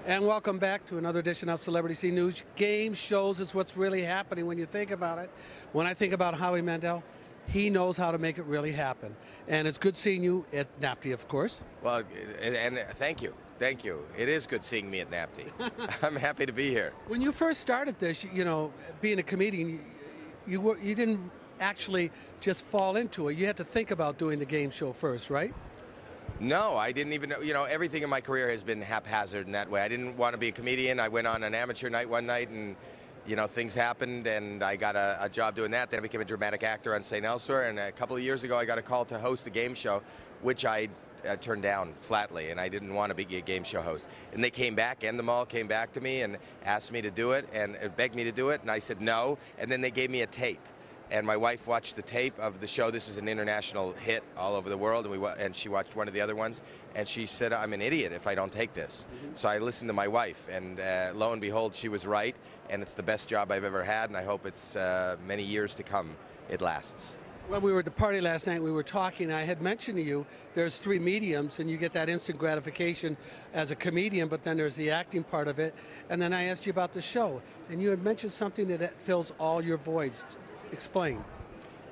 And welcome back to another edition of Celebrity Scene News. Game shows is what's really happening when you think about it. When I think about Howie Mandell, he knows how to make it really happen. And it's good seeing you at NAPTE, of course. Well, and thank you. Thank you. It is good seeing me at NAPTE. I'm happy to be here. When you first started this, you know, being a comedian, you didn't actually just fall into it. You had to think about doing the game show first, right? No, I didn't even know. You know, everything in my career has been haphazard in that way. I didn't want to be a comedian. I went on an amateur night one night and, you know, things happened and I got a job doing that. Then I became a dramatic actor on St. Elsewhere. And a couple of years ago, I got a call to host a game show, which I turned down flatly, and I didn't want to be a game show host. And they came back, Endemol came back to me and asked me to do it and begged me to do it, and I said no. And then they gave me a tape. And my wife watched the tape of the show. This is an international hit all over the world, and she watched one of the other ones, and she said, I'm an idiot if I don't take this. So I listened to my wife, and lo and behold, she was right, and it's the best job I've ever had, and I hope it's many years to come it lasts. When we were at the party last night, we were talking, I had mentioned to you, there's 3 mediums, and you get that instant gratification as a comedian, but then there's the acting part of it. And then I asked you about the show, and you had mentioned something that fills all your voids. Explain.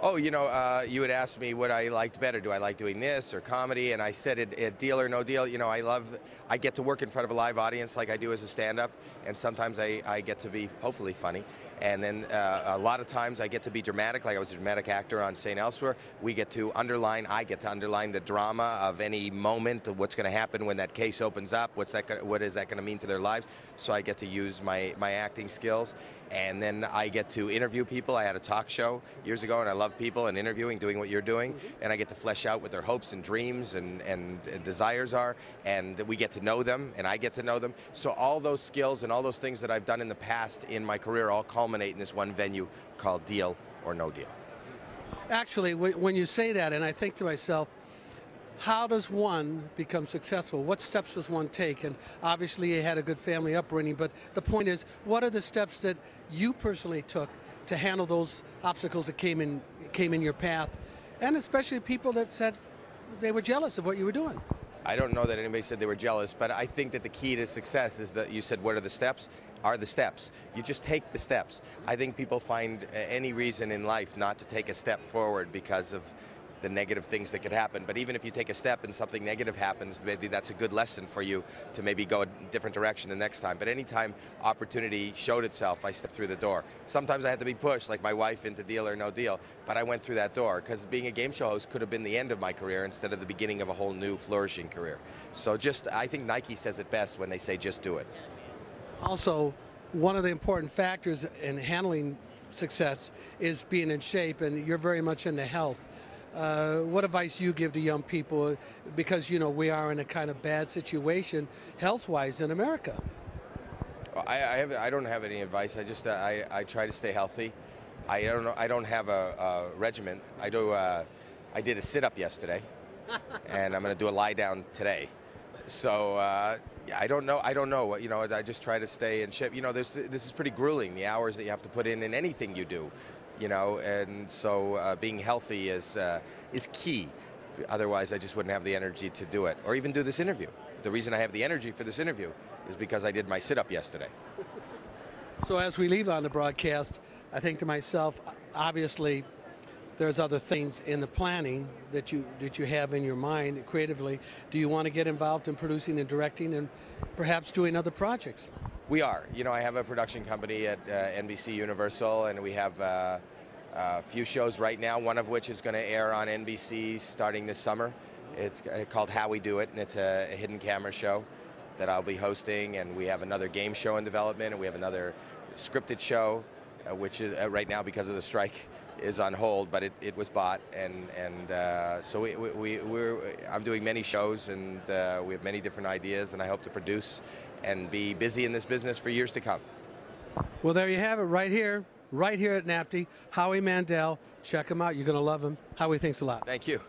Oh, you know, you had asked me what I liked better. Do I like doing this or comedy? And I said it Deal or No Deal. You know, I get to work in front of a live audience like I do as a stand-up, and sometimes I get to be hopefully funny. And then a lot of times I get to be dramatic, like I was a dramatic actor on St. Elsewhere. I get to underline the drama of any moment, of what's going to happen when that case opens up, what is that going to mean to their lives. So I get to use my acting skills. And then I get to interview people. I had a talk show years ago, and I love people and interviewing, doing what you're doing. And I get to flesh out what their hopes and dreams and desires are. And we get to know them, and I get to know them. So all those skills and all those things that I've done in the past in my career all culminate in this one venue called Deal or No Deal. Actually, when you say that, and I think to myself, how does one become successful? What steps does one take? And obviously you had a good family upbringing, but the point is, what are the steps that you personally took to handle those obstacles that came in your path, and especially people that said they were jealous of what you were doing? I don't know that anybody said they were jealous, but I think that the key to success is that you said, what are the steps? Are the steps. You just take the steps. I think people find any reason in life not to take a step forward because of the negative things that could happen. But even if you take a step and something negative happens, maybe that's a good lesson for you to maybe go a different direction the next time. But anytime opportunity showed itself, I stepped through the door. Sometimes I had to be pushed, like my wife into Deal or No Deal, but I went through that door because being a game show host could have been the end of my career instead of the beginning of a whole new flourishing career. So I think Nike says it best when they say just do it. Also, one of the important factors in handling success is being in shape, and you're very much into health. What advice do you give to young people? Because, you know, we are in a kind of bad situation health-wise in America. I don't have any advice. I try to stay healthy. I don't have a regimen. I did a sit-up yesterday, and I'm going to do a lie-down today. So I don't know. You know, I just try to stay in shape. You know, this is pretty grueling, the hours that you have to put in anything you do. You know, and so being healthy is key. Otherwise, I just wouldn't have the energy to do it, or even do this interview. The reason I have the energy for this interview is because I did my sit-up yesterday. So as we leave on the broadcast, I think to myself, obviously, there's other things in the planning that you have in your mind creatively. Do you want to get involved in producing and directing and perhaps doing other projects? We are. You know, I have a production company at NBC Universal, and we have a few shows right now, one of which is going to air on NBC starting this summer. It's called How We Do It, and it's a hidden camera show that I'll be hosting, and we have another game show in development, and we have another scripted show, which is, right now, because of the strike, is on hold, but it was bought, and so I'm doing many shows, and we have many different ideas, and I hope to produce and be busy in this business for years to come. Well, there you have it, right here at NAPTE. Howie Mandell. Check him out. You're going to love him. Howie, thanks a lot. Thank you.